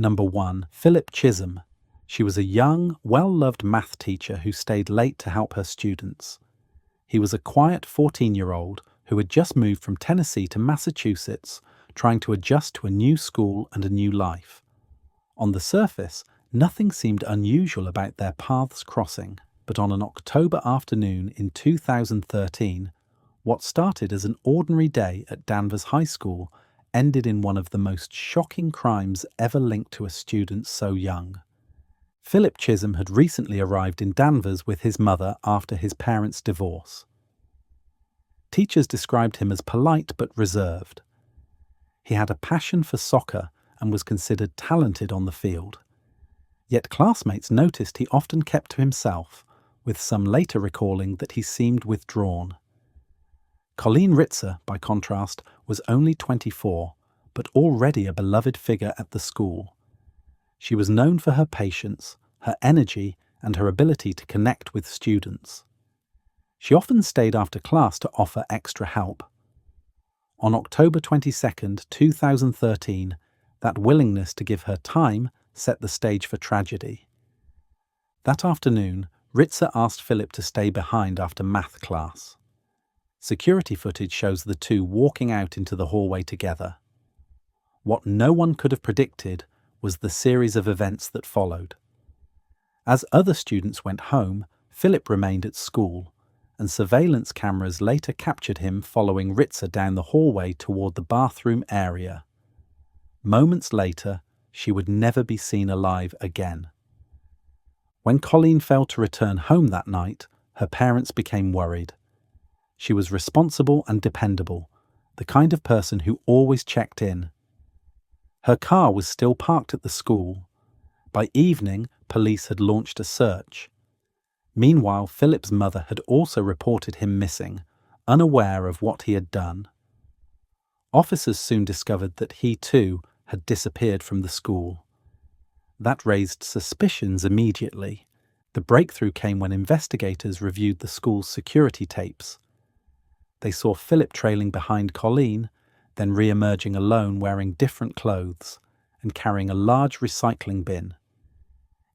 Number 1. Philip Chism. She was a young, well-loved math teacher who stayed late to help her students. He was a quiet 14-year-old who had just moved from Tennessee to Massachusetts, trying to adjust to a new school and a new life. On the surface, nothing seemed unusual about their paths crossing, but on an October afternoon in 2013, what started as an ordinary day at Danvers High School ended in one of the most shocking crimes ever linked to a student so young. Philip Chism had recently arrived in Danvers with his mother after his parents' divorce. Teachers described him as polite but reserved. He had a passion for soccer and was considered talented on the field. Yet classmates noticed he often kept to himself, with some later recalling that he seemed withdrawn. Colleen Ritzer, by contrast, was only 24, but already a beloved figure at the school. She was known for her patience, her energy, and her ability to connect with students. She often stayed after class to offer extra help. On October 22, 2013, that willingness to give her time set the stage for tragedy. That afternoon, Ritzer asked Philip to stay behind after math class. Security footage shows the two walking out into the hallway together. What no one could have predicted was the series of events that followed. As other students went home, Philip remained at school, and surveillance cameras later captured him following Ritzer down the hallway toward the bathroom area. Moments later, she would never be seen alive again. When Colleen failed to return home that night, her parents became worried. She was responsible and dependable, the kind of person who always checked in. Her car was still parked at the school. By evening, police had launched a search. Meanwhile, Philip's mother had also reported him missing, unaware of what he had done. Officers soon discovered that he too had disappeared from the school. That raised suspicions immediately. The breakthrough came when investigators reviewed the school's security tapes. They saw Philip trailing behind Colleen, then re-emerging alone wearing different clothes and carrying a large recycling bin.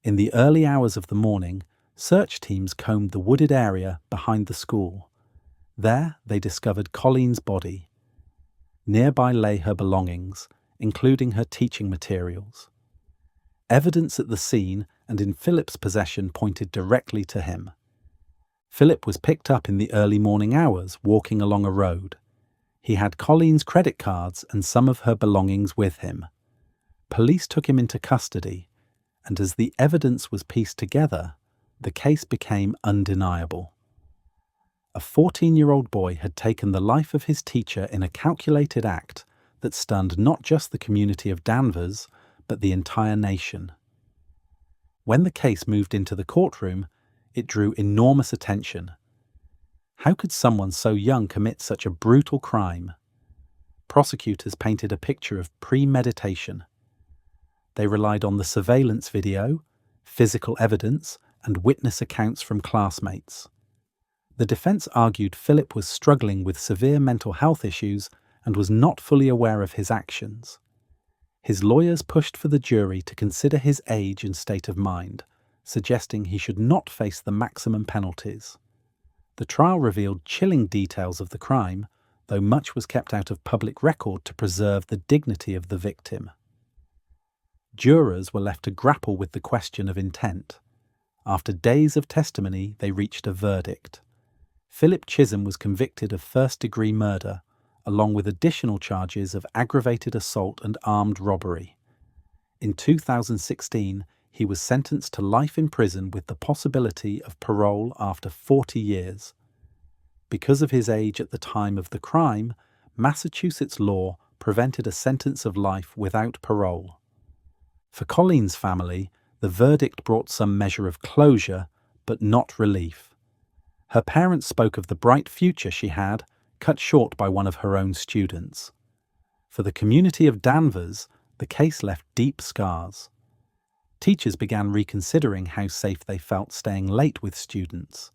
In the early hours of the morning, search teams combed the wooded area behind the school. There, they discovered Colleen's body. Nearby lay her belongings, including her teaching materials. Evidence at the scene and in Philip's possession pointed directly to him. Philip was picked up in the early morning hours walking along a road. He had Colleen's credit cards and some of her belongings with him. Police took him into custody, and as the evidence was pieced together, the case became undeniable. A 14-year-old boy had taken the life of his teacher in a calculated act that stunned not just the community of Danvers, but the entire nation. When the case moved into the courtroom, it drew enormous attention. How could someone so young commit such a brutal crime? Prosecutors painted a picture of premeditation. They relied on the surveillance video, physical evidence, and witness accounts from classmates. The defense argued Philip was struggling with severe mental health issues and was not fully aware of his actions. His lawyers pushed for the jury to consider his age and state of mind, suggesting he should not face the maximum penalties. The trial revealed chilling details of the crime, though much was kept out of public record to preserve the dignity of the victim. Jurors were left to grapple with the question of intent. After days of testimony, they reached a verdict. Philip Chism was convicted of first-degree murder, along with additional charges of aggravated assault and armed robbery. In 2016, he was sentenced to life in prison with the possibility of parole after 40 years. Because of his age at the time of the crime, Massachusetts law prevented a sentence of life without parole. For Colleen's family, the verdict brought some measure of closure, but not relief. Her parents spoke of the bright future she had, cut short by one of her own students. For the community of Danvers, the case left deep scars. Teachers began reconsidering how safe they felt staying late with students.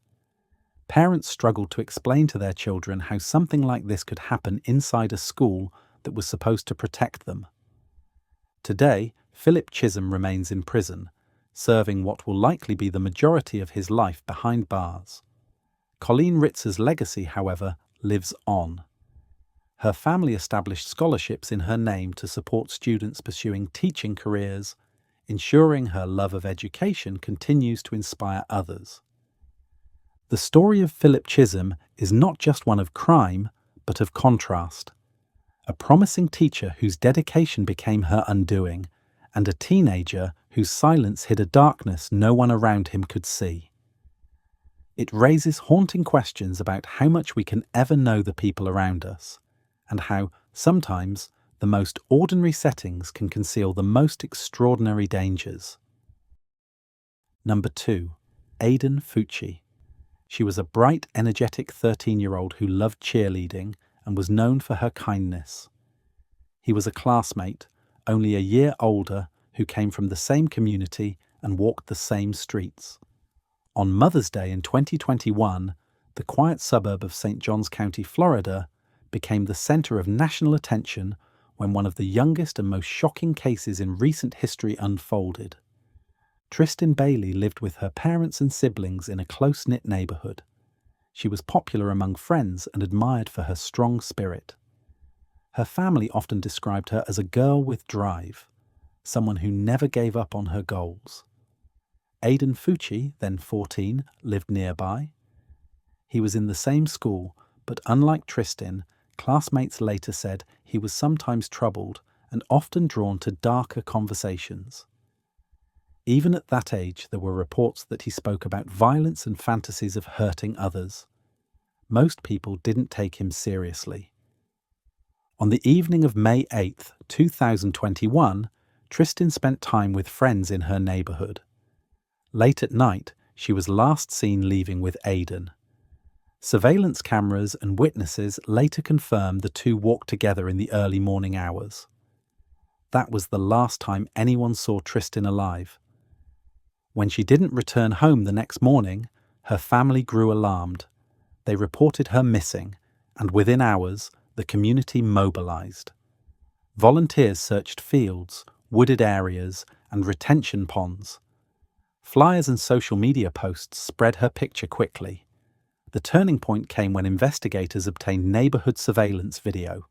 Parents struggled to explain to their children how something like this could happen inside a school that was supposed to protect them. Today, Philip Chism remains in prison, serving what will likely be the majority of his life behind bars. Colleen Ritzer's legacy, however, lives on. Her family established scholarships in her name to support students pursuing teaching careers, ensuring her love of education continues to inspire others. The story of Philip Chism is not just one of crime, but of contrast. A promising teacher whose dedication became her undoing, and a teenager whose silence hid a darkness no one around him could see. It raises haunting questions about how much we can ever know the people around us, and how, sometimes, the most ordinary settings can conceal the most extraordinary dangers. Number 2. Aiden Fucci. She was a bright, energetic 13-year-old who loved cheerleading and was known for her kindness. He was a classmate, only a year older, who came from the same community and walked the same streets. On Mother's Day in 2021, the quiet suburb of St. Johns County, Florida, became the center of national attention when one of the youngest and most shocking cases in recent history unfolded. Tristan Bailey lived with her parents and siblings in a close-knit neighborhood. She was popular among friends and admired for her strong spirit. Her family often described her as a girl with drive, someone who never gave up on her goals. Aiden Fucci, then 14, lived nearby. He was in the same school, but unlike Tristan, classmates later said he was sometimes troubled and often drawn to darker conversations. Even at that age, there were reports that he spoke about violence and fantasies of hurting others. Most people didn't take him seriously. On the evening of May 8, 2021, Tristan spent time with friends in her neighborhood. Late at night, she was last seen leaving with Aiden. Surveillance cameras and witnesses later confirmed the two walked together in the early morning hours. That was the last time anyone saw Tristan alive. When she didn't return home the next morning, her family grew alarmed. They reported her missing, and within hours, the community mobilized. Volunteers searched fields, wooded areas, and retention ponds. Flyers and social media posts spread her picture quickly. The turning point came when investigators obtained neighborhood surveillance video.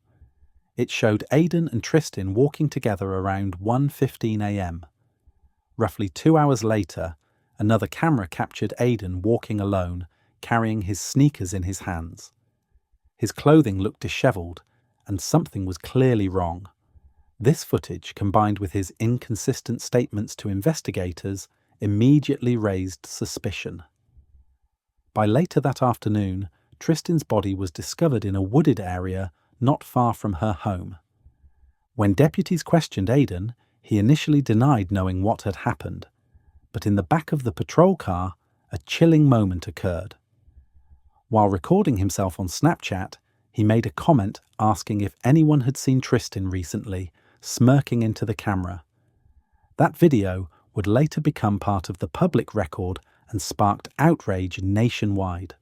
It showed Aiden and Tristan walking together around 1:15 a.m. Roughly 2 hours later, another camera captured Aiden walking alone, carrying his sneakers in his hands. His clothing looked disheveled, and something was clearly wrong. This footage, combined with his inconsistent statements to investigators, immediately raised suspicion. By later that afternoon, Tristan's body was discovered in a wooded area not far from her home. When deputies questioned Aiden, he initially denied knowing what had happened, but in the back of the patrol car, a chilling moment occurred. While recording himself on Snapchat, he made a comment asking if anyone had seen Tristan recently, smirking into the camera. That video would later become part of the public record and sparked outrage nationwide.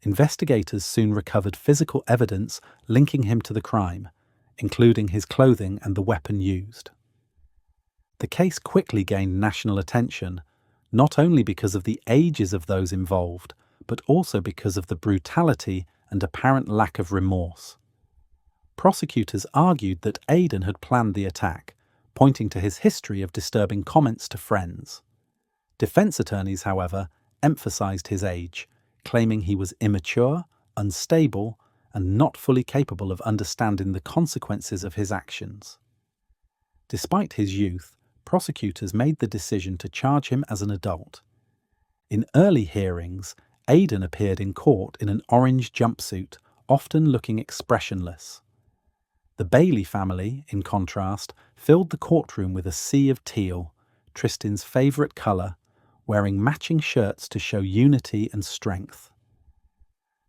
Investigators soon recovered physical evidence linking him to the crime, including his clothing and the weapon used. The case quickly gained national attention, not only because of the ages of those involved, but also because of the brutality and apparent lack of remorse. Prosecutors argued that Aiden had planned the attack, pointing to his history of disturbing comments to friends. Defense attorneys, however, emphasized his age, claiming he was immature, unstable, and not fully capable of understanding the consequences of his actions. Despite his youth, prosecutors made the decision to charge him as an adult. In early hearings, Aiden appeared in court in an orange jumpsuit, often looking expressionless. The Bailey family, in contrast, filled the courtroom with a sea of teal, Tristan's favourite colour, wearing matching shirts to show unity and strength.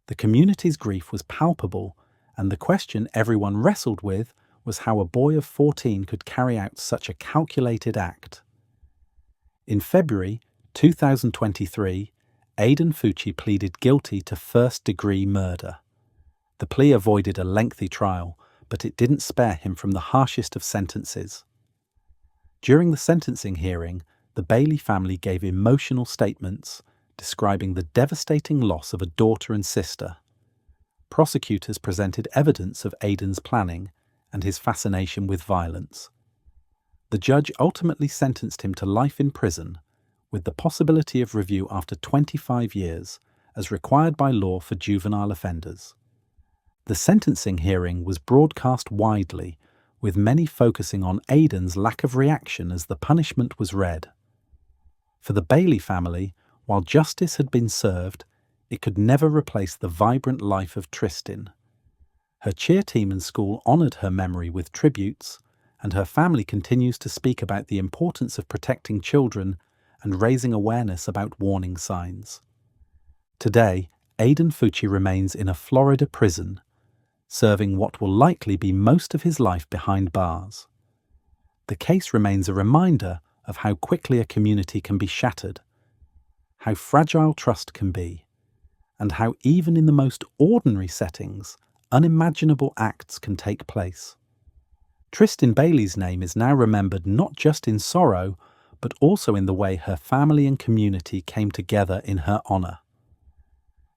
The community's grief was palpable, and the question everyone wrestled with was how a boy of 14 could carry out such a calculated act. In February 2023, Aiden Fucci pleaded guilty to first-degree murder. The plea avoided a lengthy trial, but it didn't spare him from the harshest of sentences. During the sentencing hearing, the Bailey family gave emotional statements describing the devastating loss of a daughter and sister. Prosecutors presented evidence of Aiden's planning and his fascination with violence. The judge ultimately sentenced him to life in prison, with the possibility of review after 25 years, as required by law for juvenile offenders. The sentencing hearing was broadcast widely, with many focusing on Aiden's lack of reaction as the punishment was read. For the Bailey family, while justice had been served, it could never replace the vibrant life of Tristin. Her cheer team and school honoured her memory with tributes, and her family continues to speak about the importance of protecting children and raising awareness about warning signs. Today, Aiden Fucci remains in a Florida prison, serving what will likely be most of his life behind bars. The case remains a reminder of how quickly a community can be shattered, how fragile trust can be, and how even in the most ordinary settings, unimaginable acts can take place. Tristin Bailey's name is now remembered not just in sorrow, but also in the way her family and community came together in her honour.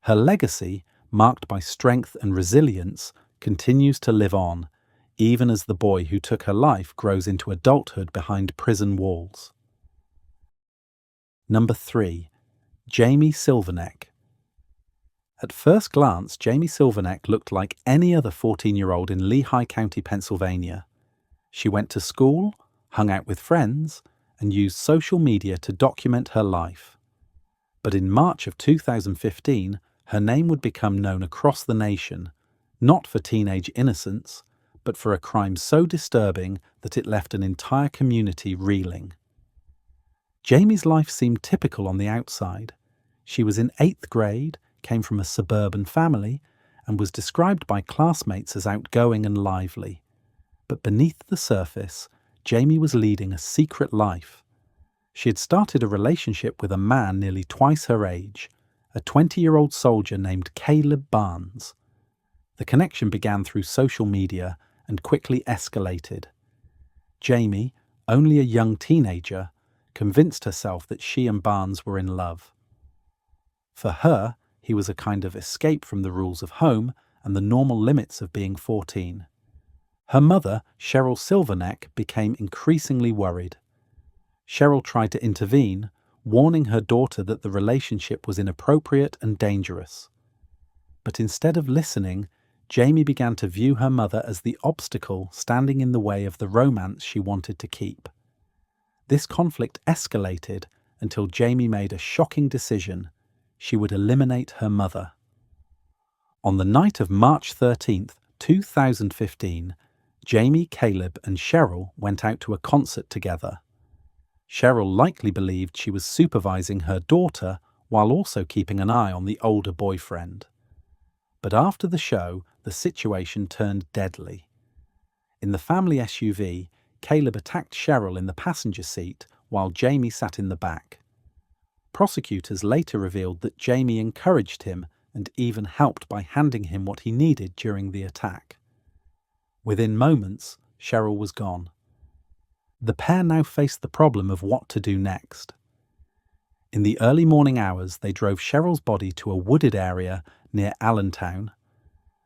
Her legacy, marked by strength and resilience, continues to live on, even as the boy who took her life grows into adulthood behind prison walls. Number 3. Jamie Silvonek. At first glance, Jamie Silvonek looked like any other 14-year-old in Lehigh County, Pennsylvania. She went to school, hung out with friends, and used social media to document her life. But in March of 2015, her name would become known across the nation, not for teenage innocence, but for a crime so disturbing that it left an entire community reeling. Jamie's life seemed typical on the outside. She was in 8th grade, came from a suburban family, and was described by classmates as outgoing and lively. But beneath the surface, Jamie was leading a secret life. She had started a relationship with a man nearly twice her age, a 20-year-old soldier named Caleb Barnes. The connection began through social media and quickly escalated. Jamie, only a young teenager, convinced herself that she and Barnes were in love. For her, he was a kind of escape from the rules of home and the normal limits of being 14. Her mother, Cheryl Silvonek, became increasingly worried. Cheryl tried to intervene, warning her daughter that the relationship was inappropriate and dangerous. But instead of listening, Jamie began to view her mother as the obstacle standing in the way of the romance she wanted to keep. This conflict escalated until Jamie made a shocking decision. She would eliminate her mother. On the night of March 13th, 2015, Jamie, Caleb, and Cheryl went out to a concert together. Cheryl likely believed she was supervising her daughter while also keeping an eye on the older boyfriend. But after the show, the situation turned deadly. In the family SUV, Caleb attacked Cheryl in the passenger seat while Jamie sat in the back. Prosecutors later revealed that Jamie encouraged him and even helped by handing him what he needed during the attack. Within moments, Cheryl was gone. The pair now faced the problem of what to do next. In the early morning hours, they drove Cheryl's body to a wooded area near Allentown.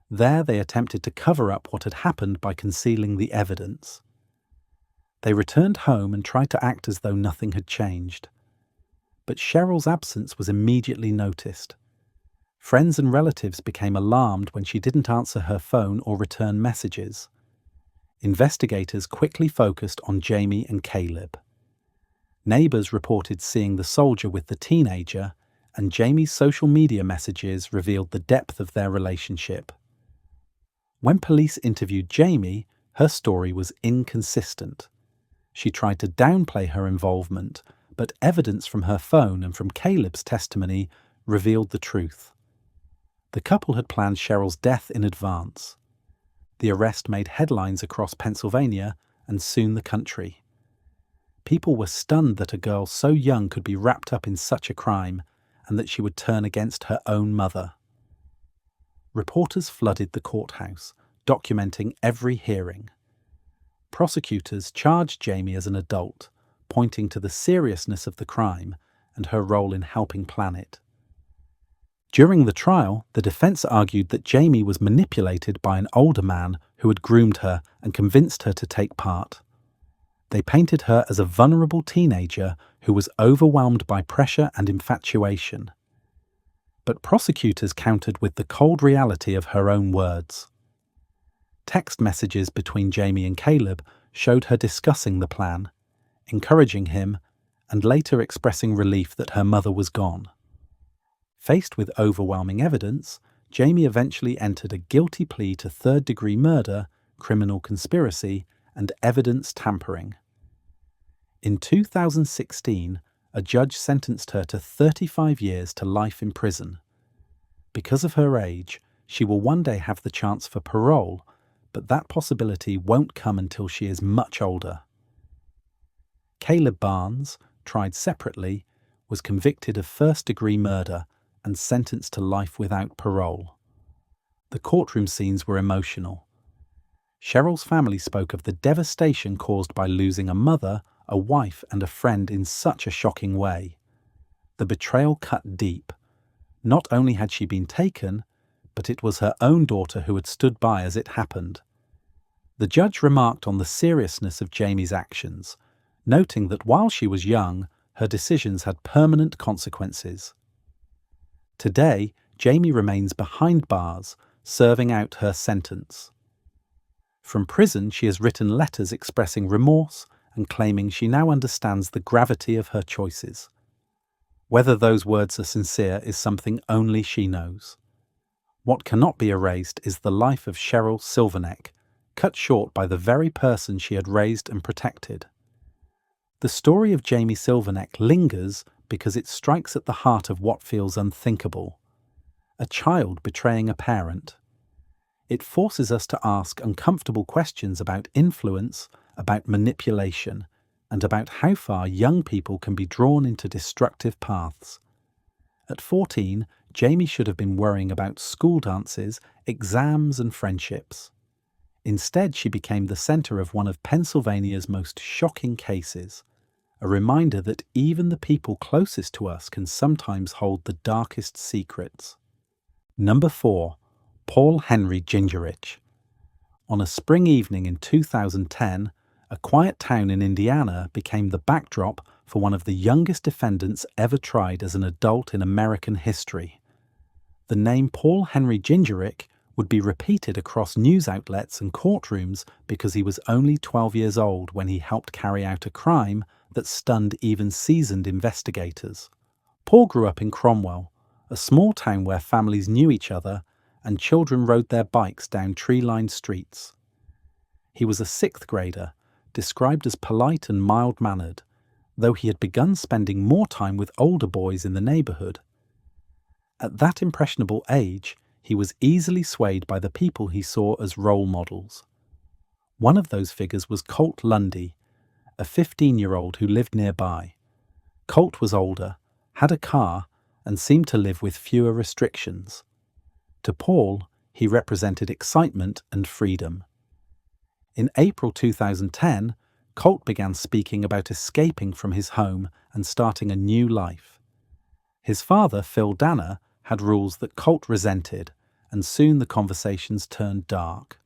There, they attempted to cover up what had happened by concealing the evidence. They returned home and tried to act as though nothing had changed. But Cheryl's absence was immediately noticed. Friends and relatives became alarmed when she didn't answer her phone or return messages. Investigators quickly focused on Jamie and Caleb. Neighbours reported seeing the soldier with the teenager, and Jamie's social media messages revealed the depth of their relationship. When police interviewed Jamie, her story was inconsistent. She tried to downplay her involvement, but evidence from her phone and from Caleb's testimony revealed the truth. The couple had planned Cheryl's death in advance. The arrest made headlines across Pennsylvania and soon the country. People were stunned that a girl so young could be wrapped up in such a crime and that she would turn against her own mother. Reporters flooded the courthouse, documenting every hearing. Prosecutors charged Jamie as an adult, pointing to the seriousness of the crime and her role in helping plan it. During the trial, the defense argued that Jamie was manipulated by an older man who had groomed her and convinced her to take part. They painted her as a vulnerable teenager who was overwhelmed by pressure and infatuation. But prosecutors countered with the cold reality of her own words. Text messages between Jamie and Caleb showed her discussing the plan, encouraging him, and later expressing relief that her mother was gone. Faced with overwhelming evidence, Jamie eventually entered a guilty plea to third-degree murder, criminal conspiracy, and evidence tampering. In 2016, a judge sentenced her to 35 years to life in prison. Because of her age, she will one day have the chance for parole, but that possibility won't come until she is much older. Caleb Barnes, tried separately, was convicted of first-degree murder and sentenced to life without parole. The courtroom scenes were emotional. Cheryl's family spoke of the devastation caused by losing a mother, a wife, and a friend in such a shocking way. The betrayal cut deep. Not only had she been taken, but it was her own daughter who had stood by as it happened. The judge remarked on the seriousness of Jamie's actions, noting that while she was young, her decisions had permanent consequences. Today, Jamie remains behind bars, serving out her sentence. From prison, she has written letters expressing remorse and claiming she now understands the gravity of her choices. Whether those words are sincere is something only she knows. What cannot be erased is the life of Cheryl Silvonek, cut short by the very person she had raised and protected. The story of Jamie Silvonek lingers because it strikes at the heart of what feels unthinkable: a child betraying a parent. It forces us to ask uncomfortable questions about influence, about manipulation, and about how far young people can be drawn into destructive paths. At 14, Jamie should have been worrying about school dances, exams, and friendships. Instead, she became the center of one of Pennsylvania's most shocking cases, a reminder that even the people closest to us can sometimes hold the darkest secrets. Number 4. Paul Henry Gingerich. On a spring evening in 2010, a quiet town in Indiana became the backdrop for one of the youngest defendants ever tried as an adult in American history. The name Paul Henry Gingerich would be repeated across news outlets and courtrooms because he was only 12 years old when he helped carry out a crime that stunned even seasoned investigators. Paul grew up in Cromwell, a small town where families knew each other and children rode their bikes down tree-lined streets. He was a sixth grader, described as polite and mild-mannered, though he had begun spending more time with older boys in the neighborhood. At that impressionable age, he was easily swayed by the people he saw as role models. One of those figures was Colt Lundy, a 15-year-old who lived nearby. Colt was older, had a car, and seemed to live with fewer restrictions. To Paul, he represented excitement and freedom. In April 2010, Colt began speaking about escaping from his home and starting a new life. His father, Phil Danner, had rules that Colt resented, and soon the conversations turned dark.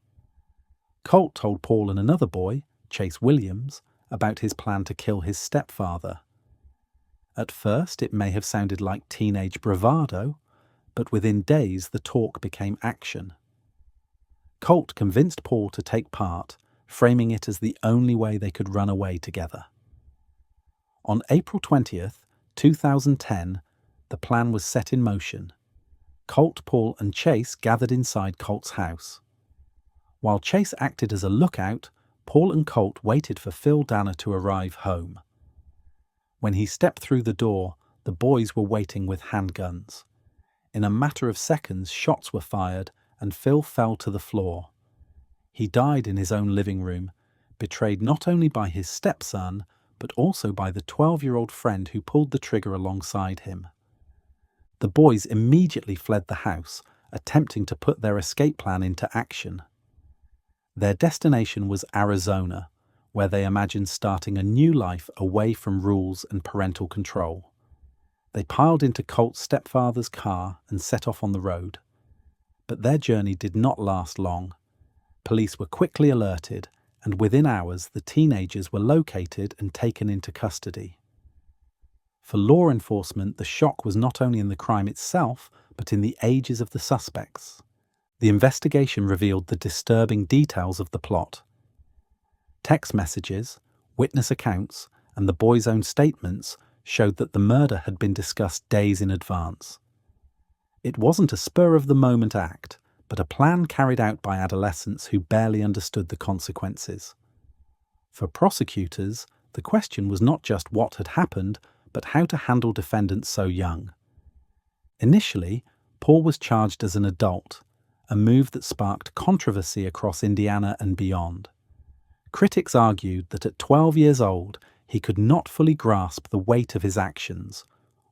Colt told Paul and another boy, Chase Williams, about his plan to kill his stepfather. At first, it may have sounded like teenage bravado, but within days the talk became action. Colt convinced Paul to take part, framing it as the only way they could run away together. On April 20th, 2010, the plan was set in motion. Colt, Paul, and Chase gathered inside Colt's house. While Chase acted as a lookout, Paul and Colt waited for Phil Danner to arrive home. When he stepped through the door, the boys were waiting with handguns. In a matter of seconds, shots were fired, and Phil fell to the floor. He died in his own living room, betrayed not only by his stepson, but also by the 12-year-old friend who pulled the trigger alongside him. The boys immediately fled the house, attempting to put their escape plan into action. Their destination was Arizona, where they imagined starting a new life away from rules and parental control. They piled into Colt's stepfather's car and set off on the road. But their journey did not last long. Police were quickly alerted, and within hours the teenagers were located and taken into custody. For law enforcement, the shock was not only in the crime itself, but in the ages of the suspects. The investigation revealed the disturbing details of the plot. Text messages, witness accounts, and the boys' own statements showed that the murder had been discussed days in advance. It wasn't a spur-of-the-moment act, but a plan carried out by adolescents who barely understood the consequences. For prosecutors, the question was not just what had happened, but how to handle defendants so young. Initially, Paul was charged as an adult, a move that sparked controversy across Indiana and beyond. Critics argued that at 12 years old, he could not fully grasp the weight of his actions,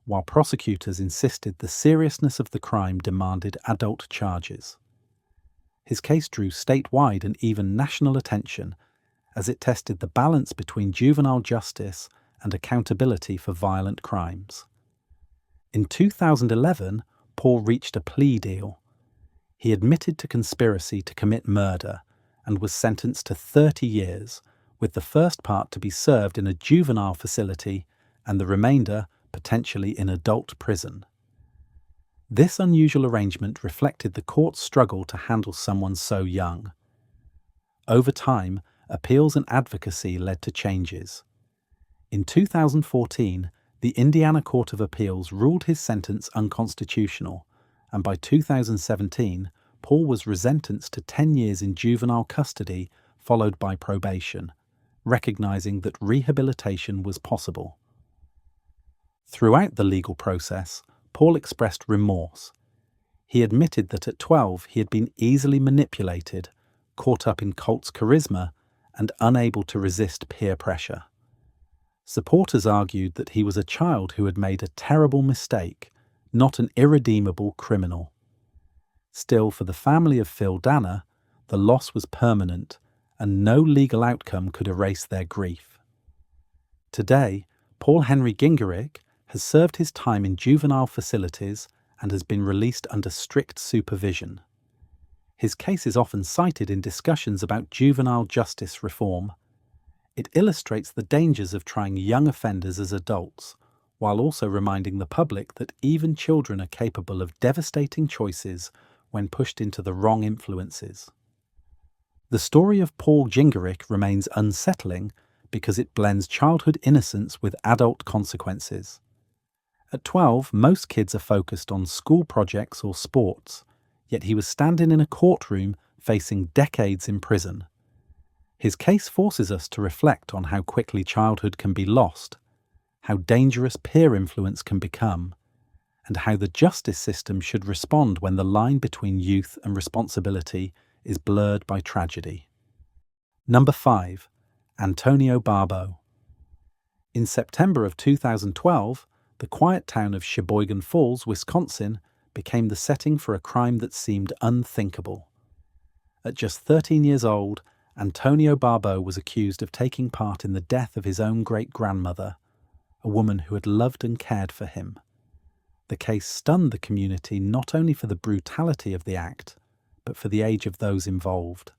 while prosecutors insisted the seriousness of the crime demanded adult charges. His case drew statewide and even national attention, as it tested the balance between juvenile justice and accountability for violent crimes. In 2011, Paul reached a plea deal. He admitted to conspiracy to commit murder and was sentenced to 30 years, with the first part to be served in a juvenile facility and the remainder potentially in adult prison. This unusual arrangement reflected the court's struggle to handle someone so young. Over time, appeals and advocacy led to changes. In 2014, the Indiana Court of Appeals ruled his sentence unconstitutional, and by 2017, Paul was resentenced to 10 years in juvenile custody, followed by probation, recognizing that rehabilitation was possible. Throughout the legal process, Paul expressed remorse. He admitted that at 12 he had been easily manipulated, caught up in Colt's charisma, and unable to resist peer pressure. Supporters argued that he was a child who had made a terrible mistake, not an irredeemable criminal. Still, for the family of Phil Danner, the loss was permanent, and no legal outcome could erase their grief. Today, Paul Henry Gingerich has served his time in juvenile facilities and has been released under strict supervision. His case is often cited in discussions about juvenile justice reform. It illustrates the dangers of trying young offenders as adults, while also reminding the public that even children are capable of devastating choices when pushed into the wrong influences. The story of Paul Gingerich remains unsettling because it blends childhood innocence with adult consequences. At 12, most kids are focused on school projects or sports, yet he was standing in a courtroom facing decades in prison. His case forces us to reflect on how quickly childhood can be lost, how dangerous peer influence can become, and how the justice system should respond when the line between youth and responsibility is blurred by tragedy. Number 5. Antonio Barbeau. In September of 2012, the quiet town of Sheboygan Falls, Wisconsin, became the setting for a crime that seemed unthinkable. At just 13 years old, Antonio Barbeau was accused of taking part in the death of his own great-grandmother, a woman who had loved and cared for him. The case stunned the community not only for the brutality of the act, but for the age of those involved.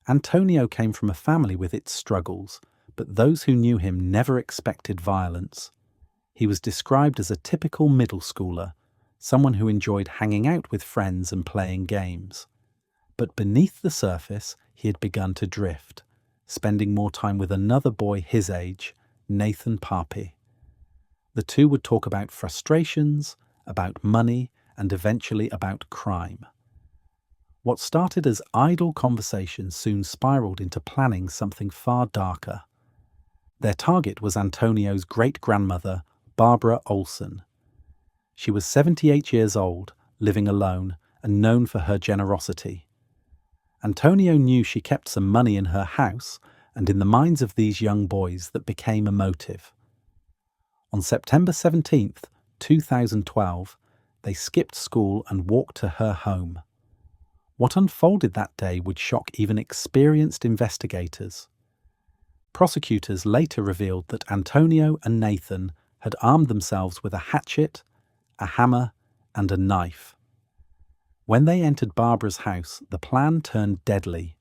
Antonio came from a family with its struggles, but those who knew him never expected violence. He was described as a typical middle schooler, someone who enjoyed hanging out with friends and playing games. But beneath the surface, he had begun to drift, spending more time with another boy his age, Nathan Pape. The two would talk about frustrations, about money, and eventually about crime. What started as idle conversation soon spiraled into planning something far darker. Their target was Antonio's great-grandmother, Barbara Olson. She was 78 years old, living alone, and known for her generosity. Antonio knew she kept some money in her house, and in the minds of these young boys that became a motive. On September 17th, 2012, they skipped school and walked to her home. What unfolded that day would shock even experienced investigators. Prosecutors later revealed that Antonio and Nathan had armed themselves with a hatchet, a hammer, and a knife. When they entered Barbara's house, the plan turned deadly.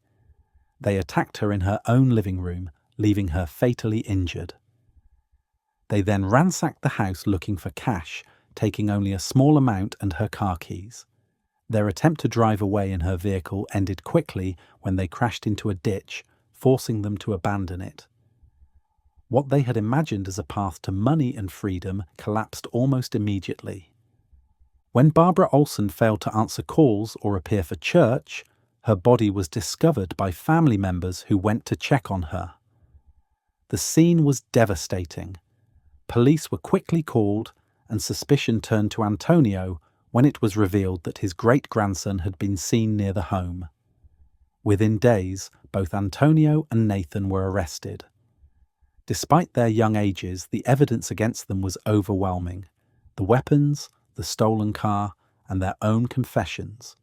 They attacked her in her own living room, leaving her fatally injured. They then ransacked the house looking for cash, taking only a small amount and her car keys. Their attempt to drive away in her vehicle ended quickly when they crashed into a ditch, forcing them to abandon it. What they had imagined as a path to money and freedom collapsed almost immediately. When Barbara Olson failed to answer calls or appear for church, her body was discovered by family members who went to check on her. The scene was devastating. Police were quickly called, and suspicion turned to Antonio when it was revealed that his great-grandson had been seen near the home. Within days, both Antonio and Nathan were arrested. Despite their young ages, the evidence against them was overwhelming. The weapons, the stolen car, and their own confessions.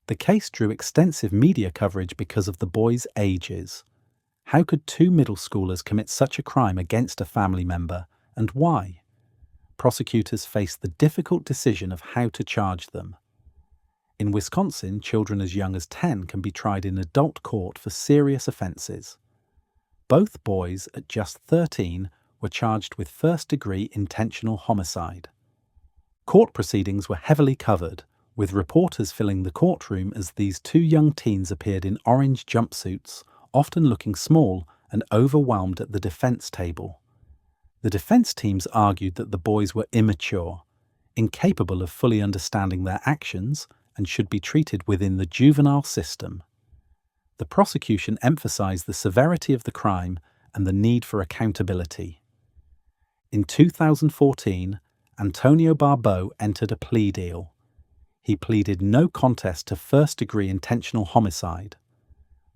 The case drew extensive media coverage because of the boys' ages. How could two middle schoolers commit such a crime against a family member, and why? Prosecutors faced the difficult decision of how to charge them. In Wisconsin, children as young as 10 can be tried in adult court for serious offences. Both boys, at just 13, were charged with first-degree intentional homicide. Court proceedings were heavily covered, with reporters filling the courtroom as these two young teens appeared in orange jumpsuits, often looking small and overwhelmed at the defence table. The defence teams argued that the boys were immature, incapable of fully understanding their actions, and should be treated within the juvenile system. The prosecution emphasised the severity of the crime and the need for accountability. In 2014, Antonio Barbeau entered a plea deal. He pleaded no contest to first-degree intentional homicide.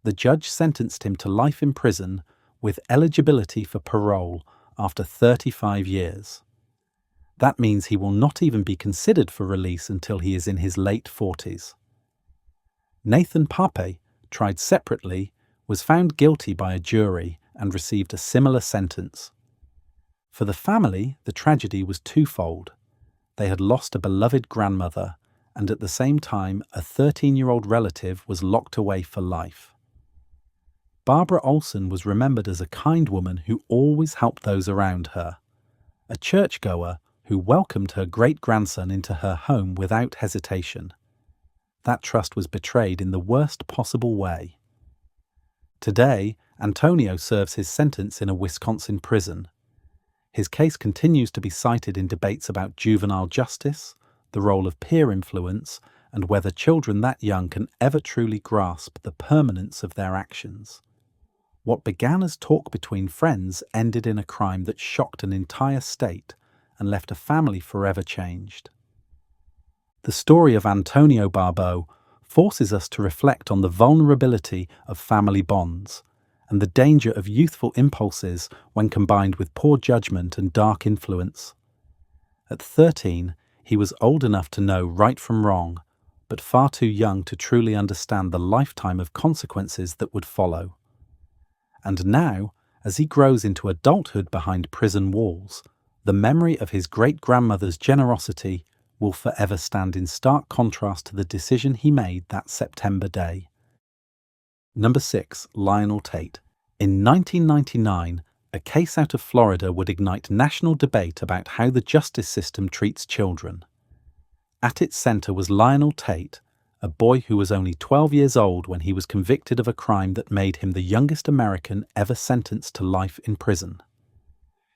The judge sentenced him to life in prison with eligibility for parole after 35 years. That means he will not even be considered for release until he is in his late 40s. Nathan Pape, tried separately, was found guilty by a jury and received a similar sentence. For the family, the tragedy was twofold. They had lost a beloved grandmother, and at the same time, a 13-year-old relative was locked away for life. Barbara Olson was remembered as a kind woman who always helped those around her, a churchgoer who welcomed her great-grandson into her home without hesitation. That trust was betrayed in the worst possible way. Today, Antonio serves his sentence in a Wisconsin prison. His case continues to be cited in debates about juvenile justice, the role of peer influence, and whether children that young can ever truly grasp the permanence of their actions. What began as talk between friends ended in a crime that shocked an entire state and left a family forever changed. The story of Antonio Barbeau forces us to reflect on the vulnerability of family bonds and the danger of youthful impulses when combined with poor judgment and dark influence. At 13, he was old enough to know right from wrong, but far too young to truly understand the lifetime of consequences that would follow. And now, as he grows into adulthood behind prison walls, the memory of his great-grandmother's generosity will forever stand in stark contrast to the decision he made that September day. Number 6. Lionel Tate. In 1999, a case out of Florida would ignite national debate about how the justice system treats children. At its centre was Lionel Tate, a boy who was only 12 years old when he was convicted of a crime that made him the youngest American ever sentenced to life in prison.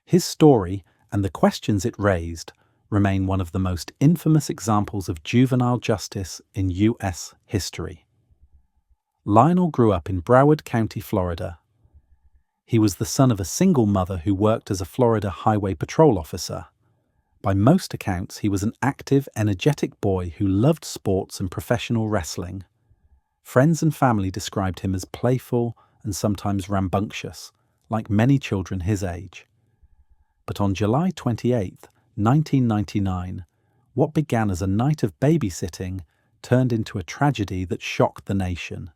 His story, and the questions it raised, remain one of the most infamous examples of juvenile justice in U.S. history. Lionel grew up in Broward County, Florida. He was the son of a single mother who worked as a Florida Highway Patrol officer. By most accounts, he was an active, energetic boy who loved sports and professional wrestling. Friends and family described him as playful and sometimes rambunctious, like many children his age. But on July 28, 1999, what began as a night of babysitting turned into a tragedy that shocked the nation.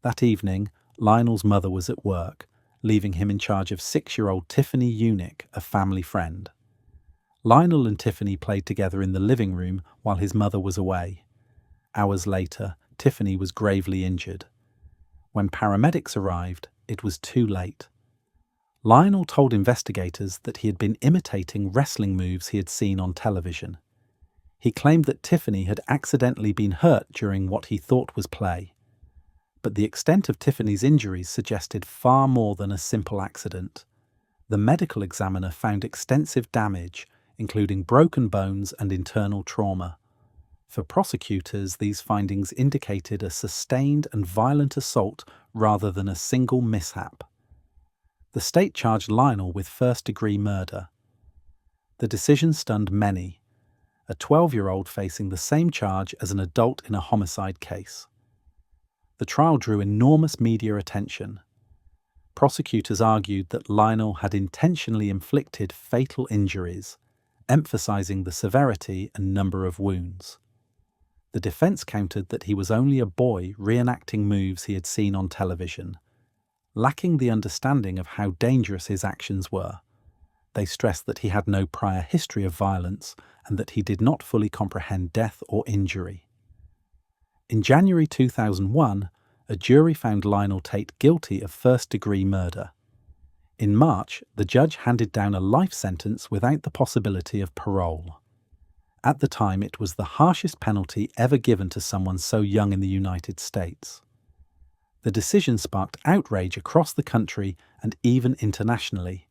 That evening, Lionel's mother was at work, leaving him in charge of 6-year-old Tiffany Eunuch, a family friend. Lionel and Tiffany played together in the living room while his mother was away. Hours later, Tiffany was gravely injured. When paramedics arrived, it was too late. Lionel told investigators that he had been imitating wrestling moves he had seen on television. He claimed that Tiffany had accidentally been hurt during what he thought was play. But the extent of Tiffany's injuries suggested far more than a simple accident. The medical examiner found extensive damage, including broken bones and internal trauma. For prosecutors, these findings indicated a sustained and violent assault rather than a single mishap. The state charged Lionel with first-degree murder. The decision stunned many, a 12-year-old facing the same charge as an adult in a homicide case. The trial drew enormous media attention. Prosecutors argued that Lionel had intentionally inflicted fatal injuries, emphasizing the severity and number of wounds. The defense countered that he was only a boy reenacting moves he had seen on television, lacking the understanding of how dangerous his actions were. They stressed that he had no prior history of violence and that he did not fully comprehend death or injury. In January 2001, a jury found Lionel Tate guilty of first-degree murder. In March, the judge handed down a life sentence without the possibility of parole. At the time, it was the harshest penalty ever given to someone so young in the United States. The decision sparked outrage across the country and even internationally.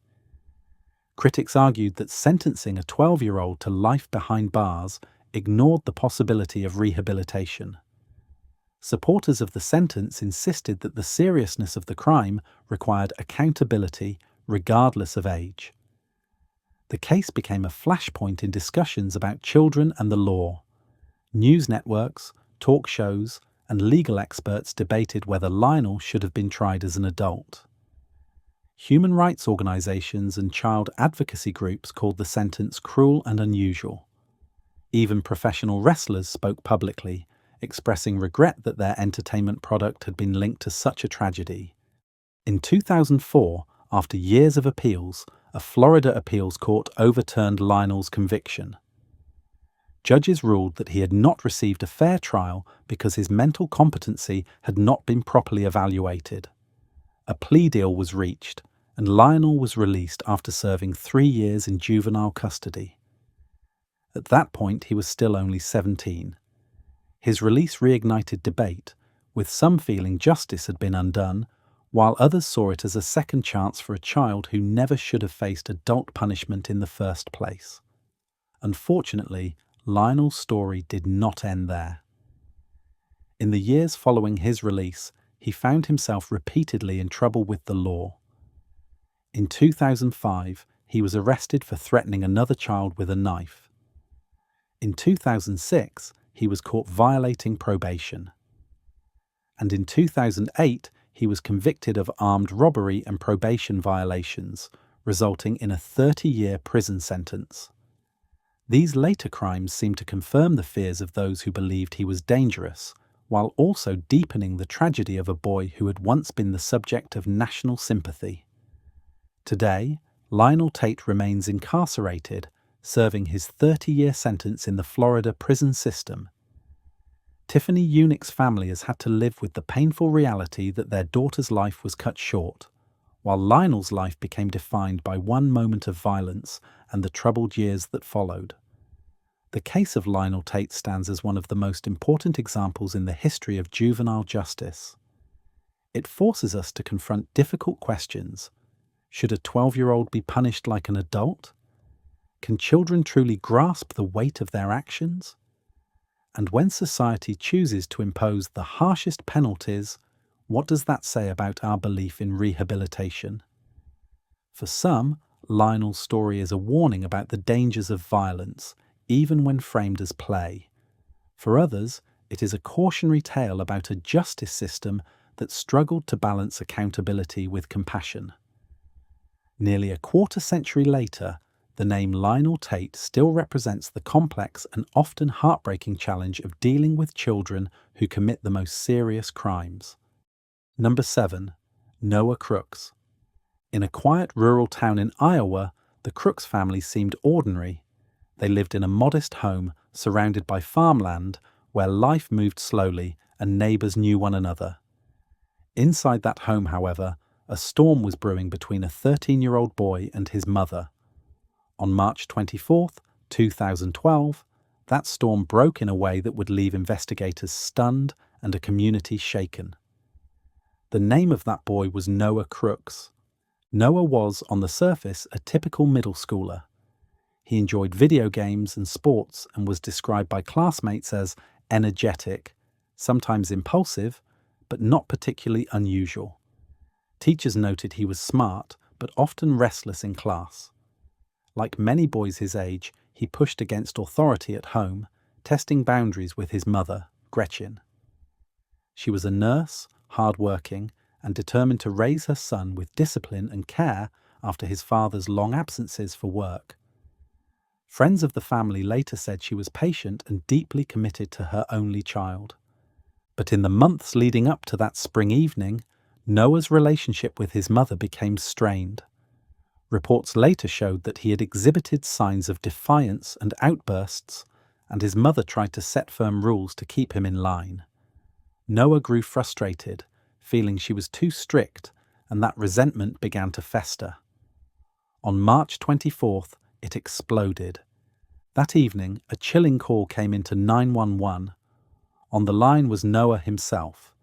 Critics argued that sentencing a 12-year-old to life behind bars ignored the possibility of rehabilitation. Supporters of the sentence insisted that the seriousness of the crime required accountability regardless of age. The case became a flashpoint in discussions about children and the law. News networks, talk shows, and legal experts debated whether Lionel should have been tried as an adult. Human rights organizations and child advocacy groups called the sentence cruel and unusual. Even professional wrestlers spoke publicly, expressing regret that their entertainment product had been linked to such a tragedy. In 2004, after years of appeals, a Florida appeals court overturned Lionel's conviction. Judges ruled that he had not received a fair trial because his mental competency had not been properly evaluated. A plea deal was reached, and Lionel was released after serving 3 years in juvenile custody. At that point, he was still only 17. His release reignited debate, with some feeling justice had been undone, while others saw it as a second chance for a child who never should have faced adult punishment in the first place. Unfortunately, Lionel's story did not end there. In the years following his release, he found himself repeatedly in trouble with the law. In 2005, he was arrested for threatening another child with a knife. In 2006, he was caught violating probation. And in 2008, he was convicted of armed robbery and probation violations, resulting in a 30-year prison sentence. These later crimes seemed to confirm the fears of those who believed he was dangerous, while also deepening the tragedy of a boy who had once been the subject of national sympathy. Today, Lionel Tate remains incarcerated, serving his 30-year sentence in the Florida prison system. Tiffany Eunuch's family has had to live with the painful reality that their daughter's life was cut short, while Lionel's life became defined by one moment of violence and the troubled years that followed. The case of Lionel Tate stands as one of the most important examples in the history of juvenile justice. It forces us to confront difficult questions. Should a 12-year-old be punished like an adult? Can children truly grasp the weight of their actions? And when society chooses to impose the harshest penalties, what does that say about our belief in rehabilitation? For some, Lionel's story is a warning about the dangers of violence, even when framed as play. For others, it is a cautionary tale about a justice system that struggled to balance accountability with compassion. Nearly a quarter-century later, the name Lionel Tate still represents the complex and often heartbreaking challenge of dealing with children who commit the most serious crimes. Number 7. Noah Crooks. In a quiet rural town in Iowa, the Crooks family seemed ordinary. They lived in a modest home surrounded by farmland where life moved slowly and neighbors knew one another. Inside that home, however, a storm was brewing between a 13-year-old boy and his mother. On March 24th, 2012, that storm broke in a way that would leave investigators stunned and a community shaken. The name of that boy was Noah Crooks. Noah was, on the surface, a typical middle schooler. He enjoyed video games and sports and was described by classmates as energetic, sometimes impulsive, but not particularly unusual. Teachers noted he was smart, but often restless in class. Like many boys his age, he pushed against authority at home, testing boundaries with his mother, Gretchen. She was a nurse, hard-working, and determined to raise her son with discipline and care after his father's long absences for work. Friends of the family later said she was patient and deeply committed to her only child. But in the months leading up to that spring evening, Noah's relationship with his mother became strained. Reports later showed that he had exhibited signs of defiance and outbursts, and his mother tried to set firm rules to keep him in line. Noah grew frustrated, feeling she was too strict, and that resentment began to fester. On March 24th, it exploded. That evening, a chilling call came into 911. On the line was Noah himself.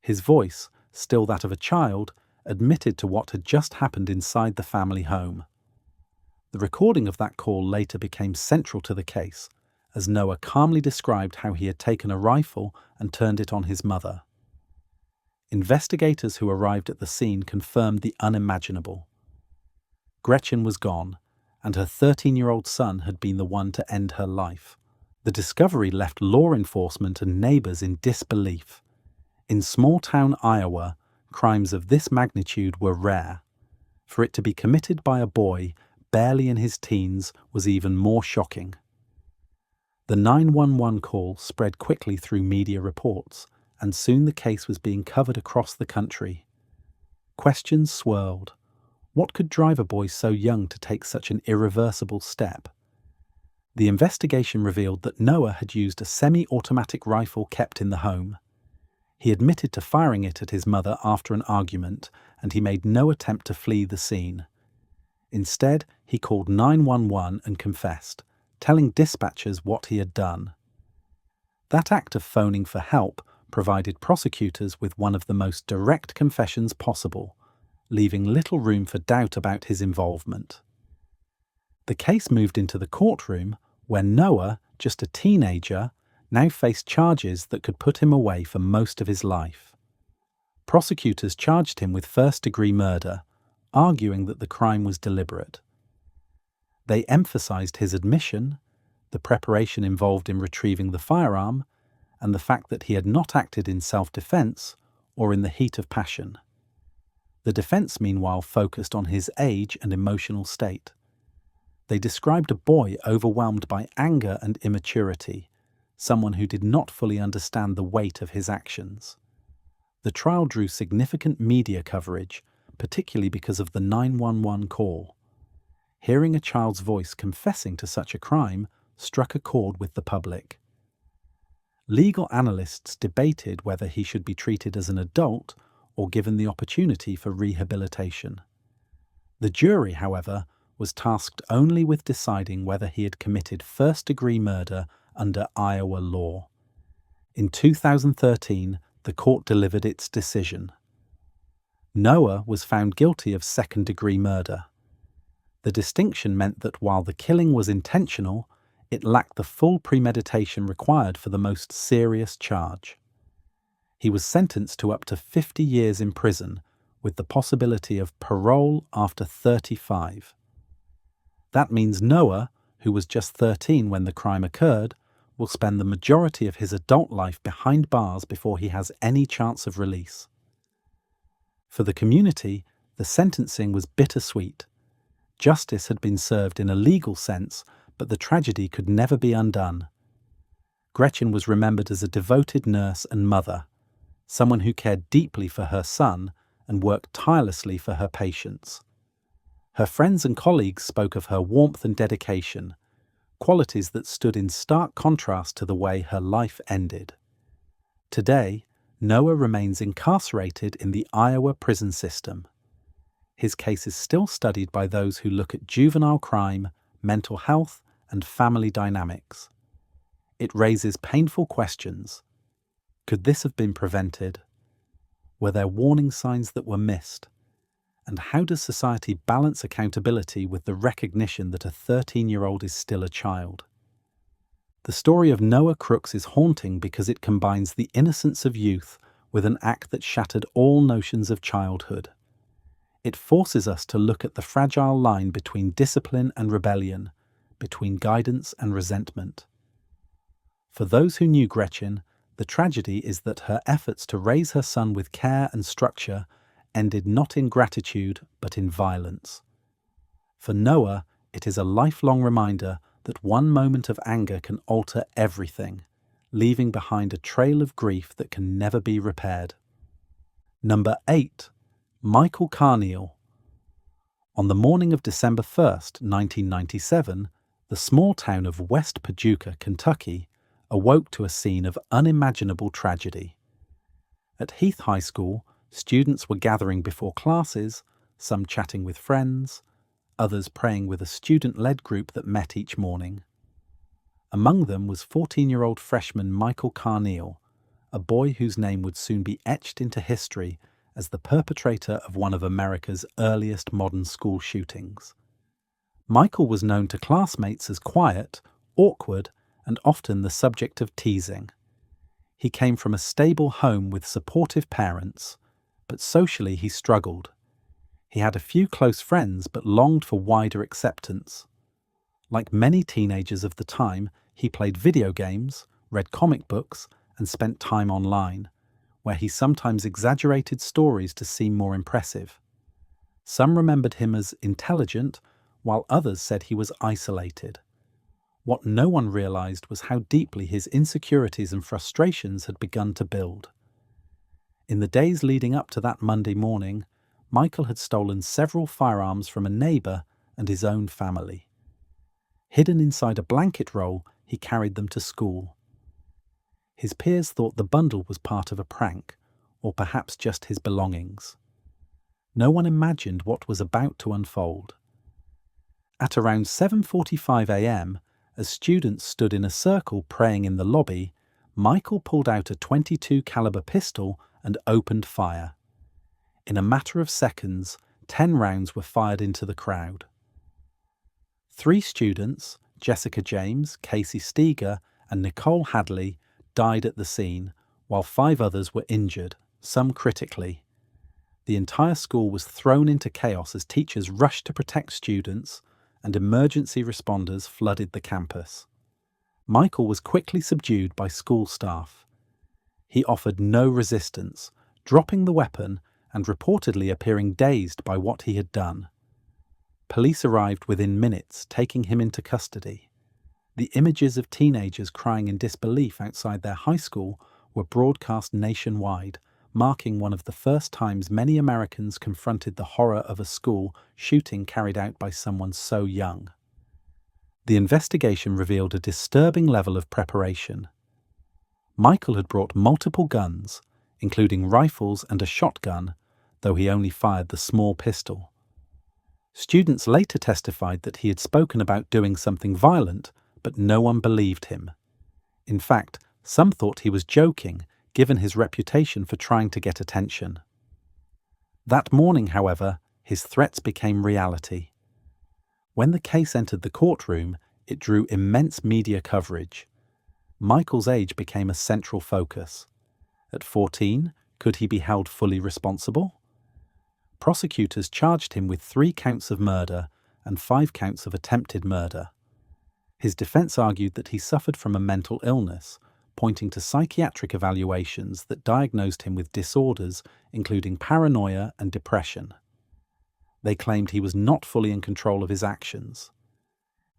His voice, still that of a child, admitted to what had just happened inside the family home. The recording of that call later became central to the case, as Noah calmly described how he had taken a rifle and turned it on his mother. Investigators who arrived at the scene confirmed the unimaginable. Gretchen was gone, and her 13-year-old son had been the one to end her life. The discovery left law enforcement and neighbors in disbelief. In small-town Iowa, crimes of this magnitude were rare. For it to be committed by a boy barely in his teens was even more shocking. The 911 call spread quickly through media reports, and soon the case was being covered across the country. Questions swirled. What could drive a boy so young to take such an irreversible step? The investigation revealed that Noah had used a semi-automatic rifle kept in the home. He admitted to firing it at his mother after an argument, and he made no attempt to flee the scene. Instead, he called 911 and confessed, telling dispatchers what he had done. That act of phoning for help provided prosecutors with one of the most direct confessions possible, leaving little room for doubt about his involvement. The case moved into the courtroom, where Noah, just a teenager, now faced charges that could put him away for most of his life. Prosecutors charged him with first-degree murder, arguing that the crime was deliberate. They emphasized his admission, the preparation involved in retrieving the firearm, and the fact that he had not acted in self-defense or in the heat of passion. The defense, meanwhile, focused on his age and emotional state. They described a boy overwhelmed by anger and immaturity, someone who did not fully understand the weight of his actions. The trial drew significant media coverage, particularly because of the 911 call. Hearing a child's voice confessing to such a crime struck a chord with the public. Legal analysts debated whether he should be treated as an adult or given the opportunity for rehabilitation. The jury, however, was tasked only with deciding whether he had committed first-degree murder under Iowa law. In 2013, the court delivered its decision. Noah was found guilty of second-degree murder. The distinction meant that while the killing was intentional, it lacked the full premeditation required for the most serious charge. He was sentenced to up to 50 years in prison, with the possibility of parole after 35. That means Noah, who was just 13 when the crime occurred, will spend the majority of his adult life behind bars before he has any chance of release. For the community, the sentencing was bittersweet. Justice had been served in a legal sense, but the tragedy could never be undone. Gretchen was remembered as a devoted nurse and mother, someone who cared deeply for her son and worked tirelessly for her patients. Her friends and colleagues spoke of her warmth and dedication, qualities that stood in stark contrast to the way her life ended. Today, Noah remains incarcerated in the Iowa prison system. His case is still studied by those who look at juvenile crime, mental health, and family dynamics. It raises painful questions. Could this have been prevented? Were there warning signs that were missed? And how does society balance accountability with the recognition that a 13-year-old is still a child? The story of Noah Crooks is haunting because it combines the innocence of youth with an act that shattered all notions of childhood. It forces us to look at the fragile line between discipline and rebellion, between guidance and resentment. For those who knew Gretchen, the tragedy is that her efforts to raise her son with care and structure ended not in gratitude but in violence. For Noah, it is a lifelong reminder that one moment of anger can alter everything, leaving behind a trail of grief that can never be repaired. Number 8. Michael Carneal. On the morning of December 1st, 1997, the small town of West Paducah, Kentucky, awoke to a scene of unimaginable tragedy. At Heath High School, students were gathering before classes, some chatting with friends, others praying with a student-led group that met each morning. Among them was 14-year-old freshman Michael Carneal, a boy whose name would soon be etched into history as the perpetrator of one of America's earliest modern school shootings. Michael was known to classmates as quiet, awkward, and often the subject of teasing. He came from a stable home with supportive parents, but socially he struggled. He had a few close friends but longed for wider acceptance. Like many teenagers of the time, he played video games, read comic books, and spent time online, where he sometimes exaggerated stories to seem more impressive. Some remembered him as intelligent, while others said he was isolated. What no one realized was how deeply his insecurities and frustrations had begun to build. In the days leading up to that Monday morning, Michael had stolen several firearms from a neighbor and his own family. Hidden inside a blanket roll, he carried them to school. His peers thought the bundle was part of a prank, or perhaps just his belongings. No one imagined what was about to unfold. At around 7:45 a.m., as students stood in a circle praying in the lobby, Michael pulled out a .22 caliber pistol and opened fire. In a matter of seconds, 10 rounds were fired into the crowd. 3 students, Jessica James, Casey Steger, and Nicole Hadley, died at the scene, while 5 others were injured, some critically. The entire school was thrown into chaos as teachers rushed to protect students, and emergency responders flooded the campus. Michael was quickly subdued by school staff. He offered no resistance, dropping the weapon and reportedly appearing dazed by what he had done. Police arrived within minutes, taking him into custody. The images of teenagers crying in disbelief outside their high school were broadcast nationwide, marking one of the first times many Americans confronted the horror of a school shooting carried out by someone so young. The investigation revealed a disturbing level of preparation. Michael had brought multiple guns, including rifles and a shotgun, though he only fired the small pistol. Students later testified that he had spoken about doing something violent, but no one believed him. In fact, some thought he was joking, given his reputation for trying to get attention. That morning, however, his threats became reality. When the case entered the courtroom, it drew immense media coverage. Michael's age became a central focus. At 14, could he be held fully responsible? Prosecutors charged him with 3 counts of murder and 5 counts of attempted murder. His defense argued that he suffered from a mental illness, pointing to psychiatric evaluations that diagnosed him with disorders including paranoia and depression. They claimed he was not fully in control of his actions.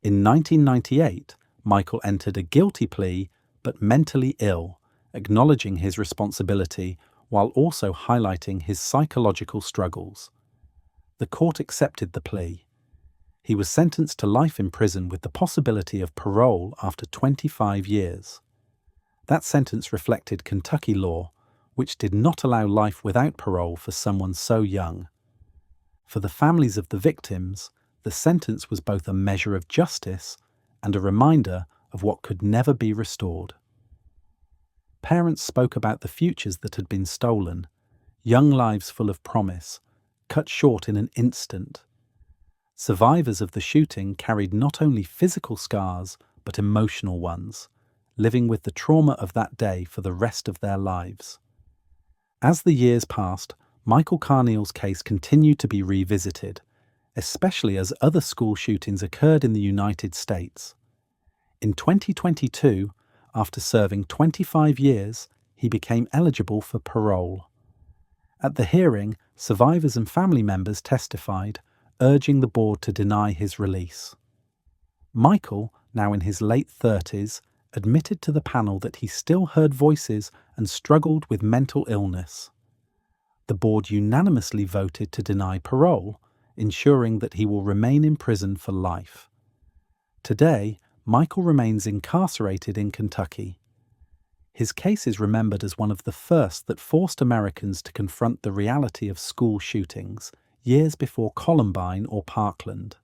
In 1998, Michael entered a guilty plea but mentally ill, acknowledging his responsibility while also highlighting his psychological struggles. The court accepted the plea. He was sentenced to life in prison with the possibility of parole after 25 years. That sentence reflected Kentucky law, which did not allow life without parole for someone so young. For the families of the victims, the sentence was both a measure of justice and a reminder of what could never be restored. Parents spoke about the futures that had been stolen, young lives full of promise, cut short in an instant. Survivors of the shooting carried not only physical scars, but emotional ones, living with the trauma of that day for the rest of their lives. As the years passed, Michael Carneal's case continued to be revisited, especially as other school shootings occurred in the United States. In 2022, after serving 25 years, he became eligible for parole. At the hearing, survivors and family members testified, urging the board to deny his release. Michael, now in his late 30s, admitted to the panel that he still heard voices and struggled with mental illness. The board unanimously voted to deny parole, ensuring that he will remain in prison for life. Today, Michael remains incarcerated in Kentucky. His case is remembered as one of the first that forced Americans to confront the reality of school shootings, years before Columbine or Parkland.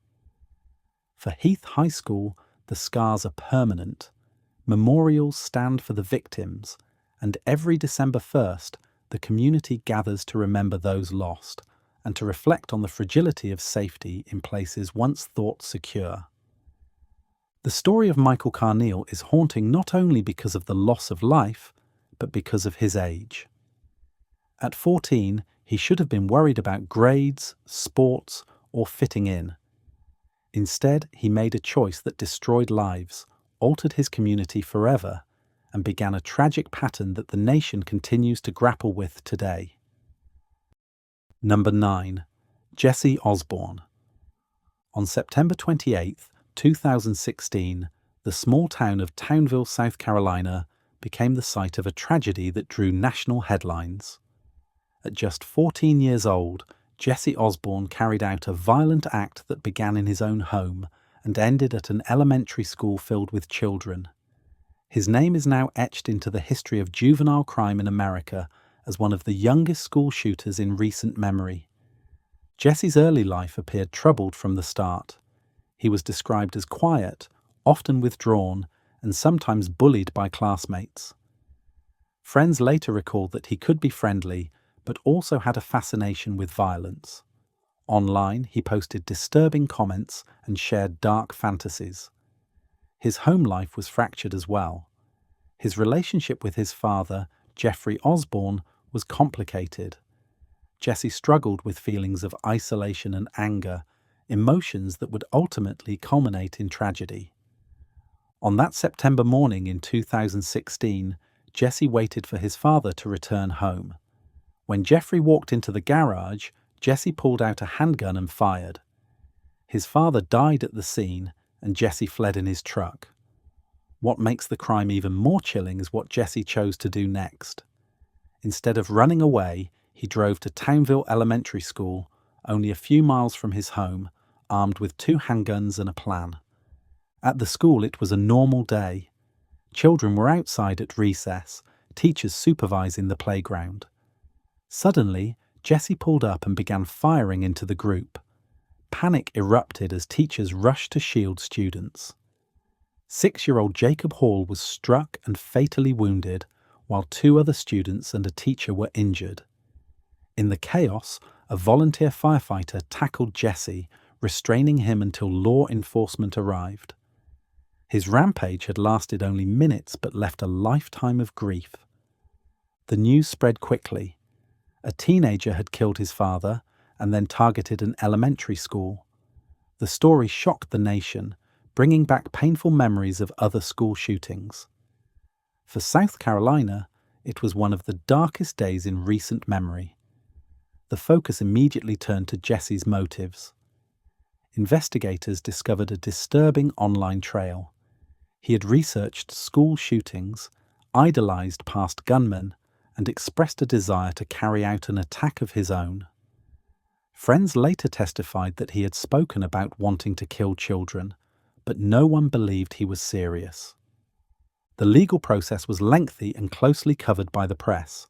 For Heath High School, the scars are permanent. Memorials stand for the victims, and every December 1st, the community gathers to remember those lost and to reflect on the fragility of safety in places once thought secure. The story of Michael Carneal is haunting not only because of the loss of life, but because of his age. At 14, he should have been worried about grades, sports, or fitting in. Instead, he made a choice that destroyed lives, altered his community forever, and began a tragic pattern that the nation continues to grapple with today. Number 9. Jesse Osborne. On September 28, 2016, the small town of Townville, South Carolina, became the site of a tragedy that drew national headlines. At just 14 years old, Jesse Osborne carried out a violent act that began in his own home and ended at an elementary school filled with children. His name is now etched into the history of juvenile crime in America as one of the youngest school shooters in recent memory. Jesse's early life appeared troubled from the start. He was described as quiet, often withdrawn, and sometimes bullied by classmates. Friends later recalled that he could be friendly, but also had a fascination with violence. Online, he posted disturbing comments and shared dark fantasies. His home life was fractured as well. His relationship with his father, Jeffrey Osborne, was complicated. Jesse struggled with feelings of isolation and anger, emotions that would ultimately culminate in tragedy. On that September morning in 2016, Jesse waited for his father to return home. When Jeffrey walked into the garage, Jesse pulled out a handgun and fired. His father died at the scene, and Jesse fled in his truck. What makes the crime even more chilling is what Jesse chose to do next. Instead of running away, he drove to Townville Elementary School, only a few miles from his home, armed with 2 handguns and a plan. At the school, it was a normal day. Children were outside at recess, teachers supervising the playground. Suddenly, Jesse pulled up and began firing into the group. Panic erupted as teachers rushed to shield students. 6-year-old Jacob Hall was struck and fatally wounded, while 2 other students and a teacher were injured. In the chaos, a volunteer firefighter tackled Jesse, restraining him until law enforcement arrived. His rampage had lasted only minutes but left a lifetime of grief. The news spread quickly. A teenager had killed his father and then targeted an elementary school. The story shocked the nation, bringing back painful memories of other school shootings. For South Carolina, it was one of the darkest days in recent memory. The focus immediately turned to Jesse's motives. Investigators discovered a disturbing online trail. He had researched school shootings, idolized past gunmen, and expressed a desire to carry out an attack of his own. Friends later testified that he had spoken about wanting to kill children, but no one believed he was serious. The legal process was lengthy and closely covered by the press.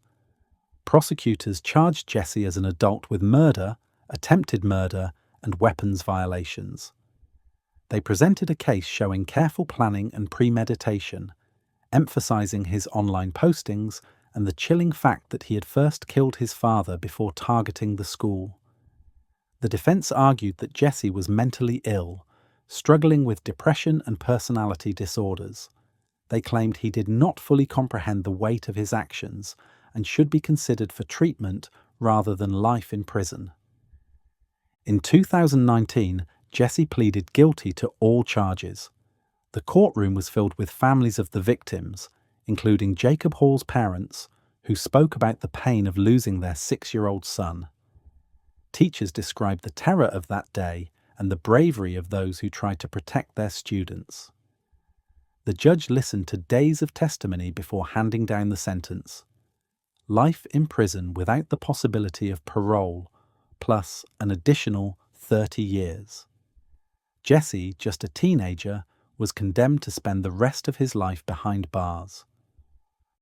Prosecutors charged Jesse as an adult with murder, attempted murder, and weapons violations. They presented a case showing careful planning and premeditation, emphasizing his online postings and the chilling fact that he had first killed his father before targeting the school. The defense argued that Jesse was mentally ill, struggling with depression and personality disorders. They claimed he did not fully comprehend the weight of his actions and should be considered for treatment rather than life in prison. In 2019, Jesse pleaded guilty to all charges. The courtroom was filled with families of the victims, including Jacob Hall's parents, who spoke about the pain of losing their 6-year-old son. Teachers described the terror of that day and the bravery of those who tried to protect their students. The judge listened to days of testimony before handing down the sentence. Life in prison without the possibility of parole, plus an additional 30 years. Jesse, just a teenager, was condemned to spend the rest of his life behind bars.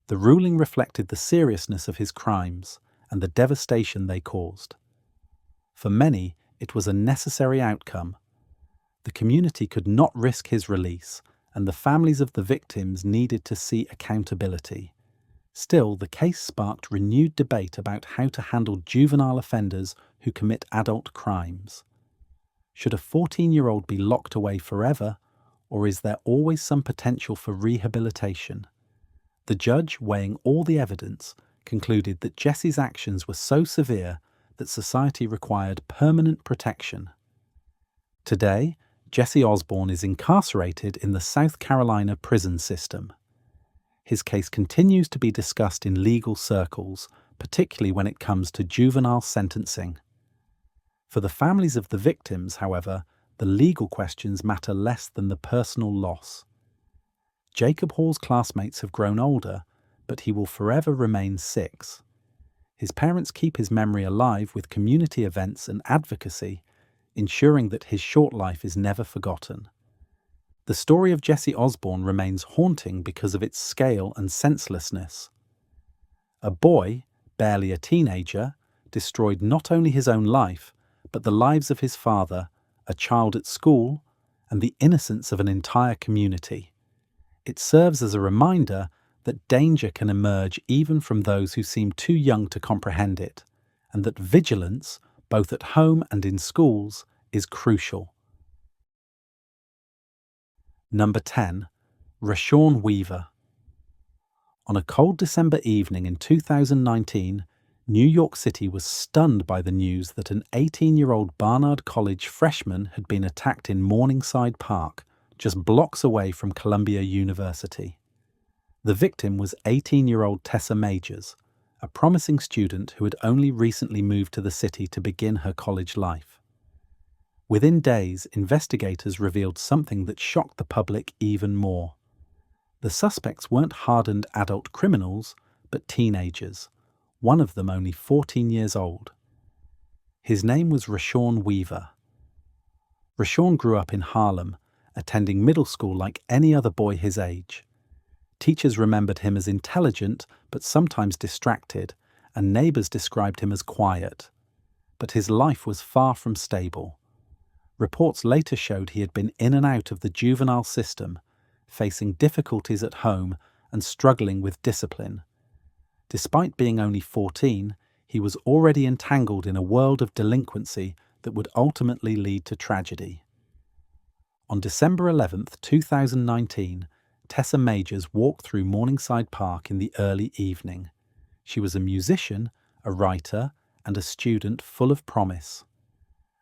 The ruling reflected the seriousness of his crimes and the devastation they caused. For many, it was a necessary outcome. The community could not risk his release, and the families of the victims needed to see accountability. Still, the case sparked renewed debate about how to handle juvenile offenders who commit adult crimes. Should a 14-year-old be locked away forever, or is there always some potential for rehabilitation? The judge, weighing all the evidence, concluded that Jesse's actions were so severe that society required permanent protection. Today, Jesse Osborne is incarcerated in the South Carolina prison system. His case continues to be discussed in legal circles, particularly when it comes to juvenile sentencing. For the families of the victims, however, the legal questions matter less than the personal loss. Jacob Hall's classmates have grown older, but he will forever remain 6. His parents keep his memory alive with community events and advocacy, ensuring that his short life is never forgotten. The story of Jesse Osborne remains haunting because of its scale and senselessness. A boy, barely a teenager, destroyed not only his own life, but the lives of his father, a child at school, and the innocence of an entire community. It serves as a reminder that danger can emerge even from those who seem too young to comprehend it, and that vigilance, both at home and in schools, is crucial. Number 10. Rashaun Weaver. On a cold December evening in 2019, New York City was stunned by the news that an 18-year-old Barnard College freshman had been attacked in Morningside Park, just blocks away from Columbia University. The victim was 18-year-old Tessa Majors, a promising student who had only recently moved to the city to begin her college life. Within days, investigators revealed something that shocked the public even more. The suspects weren't hardened adult criminals, but teenagers, one of them only 14 years old. His name was Rashaun Weaver. Rashaun grew up in Harlem, attending middle school like any other boy his age. Teachers remembered him as intelligent but sometimes distracted, and neighbors described him as quiet. But his life was far from stable. Reports later showed he had been in and out of the juvenile system, facing difficulties at home and struggling with discipline. Despite being only 14, he was already entangled in a world of delinquency that would ultimately lead to tragedy. On December 11, 2019, Tessa Majors walked through Morningside Park in the early evening. She was a musician, a writer, and a student full of promise.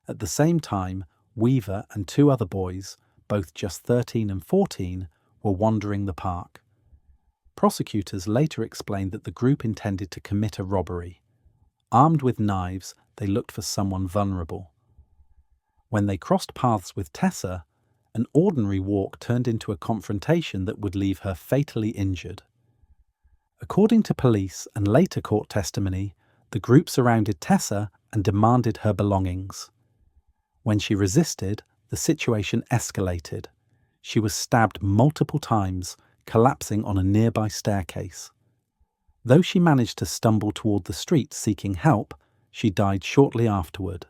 At the same time, Weaver and 2 other boys, both just 13 and 14, were wandering the park. Prosecutors later explained that the group intended to commit a robbery. Armed with knives, they looked for someone vulnerable. When they crossed paths with Tessa, an ordinary walk turned into a confrontation that would leave her fatally injured. According to police and later court testimony, the group surrounded Tessa and demanded her belongings. When she resisted, the situation escalated. She was stabbed multiple times, collapsing on a nearby staircase. Though she managed to stumble toward the street seeking help, she died shortly afterward.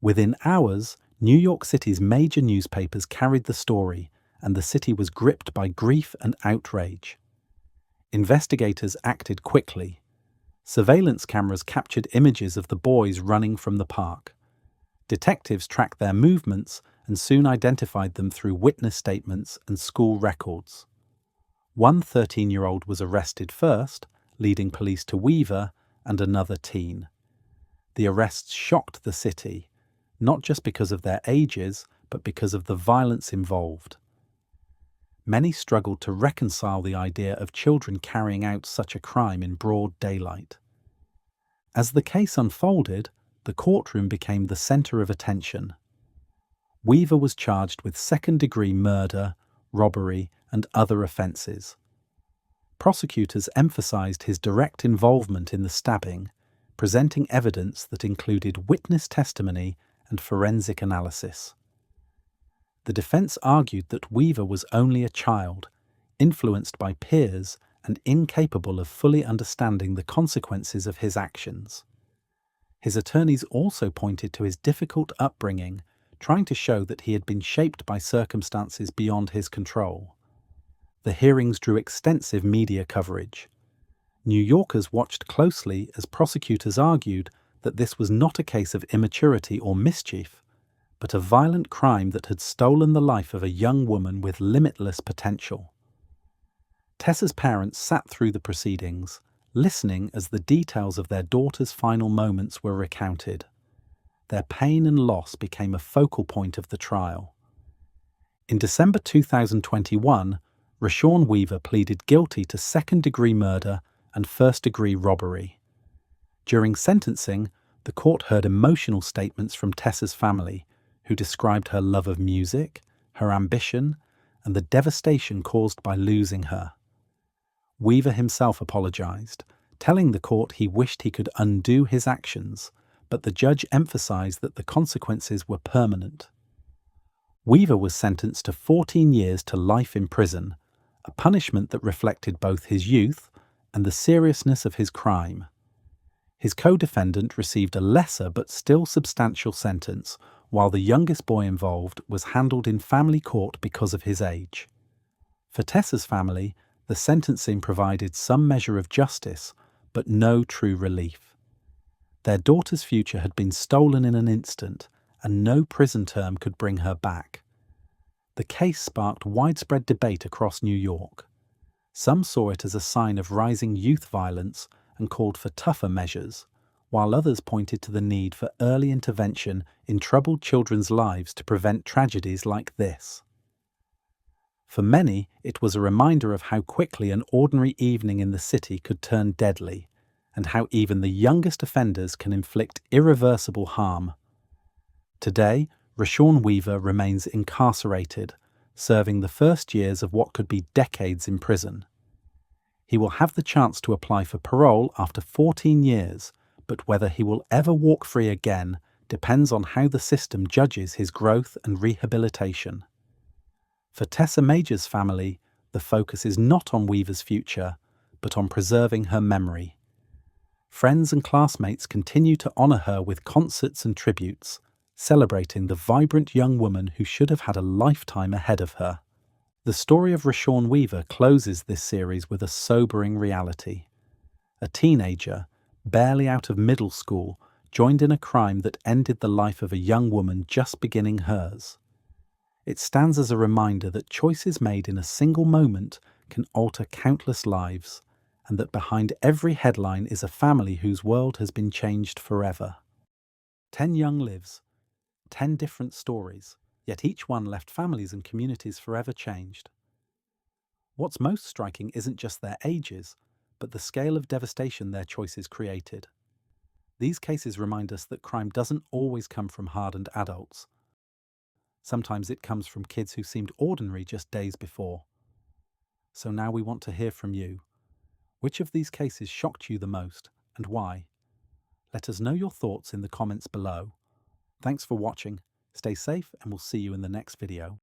Within hours, New York City's major newspapers carried the story, and the city was gripped by grief and outrage. Investigators acted quickly. Surveillance cameras captured images of the boys running from the park. Detectives tracked their movements and soon identified them through witness statements and school records. One 13-year-old was arrested first, leading police to Weaver and another teen. The arrests shocked the city, not just because of their ages, but because of the violence involved. Many struggled to reconcile the idea of children carrying out such a crime in broad daylight. As the case unfolded, the courtroom became the center of attention. Weaver was charged with second-degree murder, robbery, and other offenses. Prosecutors emphasized his direct involvement in the stabbing, presenting evidence that included witness testimony and forensic analysis. The defense argued that Weaver was only a child, influenced by peers and incapable of fully understanding the consequences of his actions. His attorneys also pointed to his difficult upbringing, trying to show that he had been shaped by circumstances beyond his control. The hearings drew extensive media coverage. New Yorkers watched closely as prosecutors argued that this was not a case of immaturity or mischief, but a violent crime that had stolen the life of a young woman with limitless potential. Tessa's parents sat through the proceedings, listening as the details of their daughter's final moments were recounted. Their pain and loss became a focal point of the trial. In December 2021, Rashaun Weaver pleaded guilty to second-degree murder and first-degree robbery. During sentencing, the court heard emotional statements from Tessa's family, who described her love of music, her ambition, and the devastation caused by losing her. Weaver himself apologized, telling the court he wished he could undo his actions, but the judge emphasized that the consequences were permanent. Weaver was sentenced to 14 years to life in prison, a punishment that reflected both his youth and the seriousness of his crime. His co-defendant received a lesser but still substantial sentence, while the youngest boy involved was handled in family court because of his age. For Tessa's family, the sentencing provided some measure of justice, but no true relief. Their daughter's future had been stolen in an instant, and no prison term could bring her back. The case sparked widespread debate across New York. Some saw it as a sign of rising youth violence and called for tougher measures, while others pointed to the need for early intervention in troubled children's lives to prevent tragedies like this. For many, it was a reminder of how quickly an ordinary evening in the city could turn deadly, and how even the youngest offenders can inflict irreversible harm. Today, Rashaun Weaver remains incarcerated, serving the first years of what could be decades in prison. He will have the chance to apply for parole after 14 years, but whether he will ever walk free again depends on how the system judges his growth and rehabilitation. For Tessa Major's family, the focus is not on Weaver's future, but on preserving her memory. Friends and classmates continue to honour her with concerts and tributes, celebrating the vibrant young woman who should have had a lifetime ahead of her. The story of Rashaun Weaver closes this series with a sobering reality. A teenager, barely out of middle school, joined in a crime that ended the life of a young woman just beginning hers. It stands as a reminder that choices made in a single moment can alter countless lives, and that behind every headline is a family whose world has been changed forever. 10 young lives, 10 different stories, yet each one left families and communities forever changed. What's most striking isn't just their ages, but the scale of devastation their choices created. These cases remind us that crime doesn't always come from hardened adults. Sometimes it comes from kids who seemed ordinary just days before. So now we want to hear from you. Which of these cases shocked you the most, and why? Let us know your thoughts in the comments below. Thanks for watching. Stay safe and we'll see you in the next video.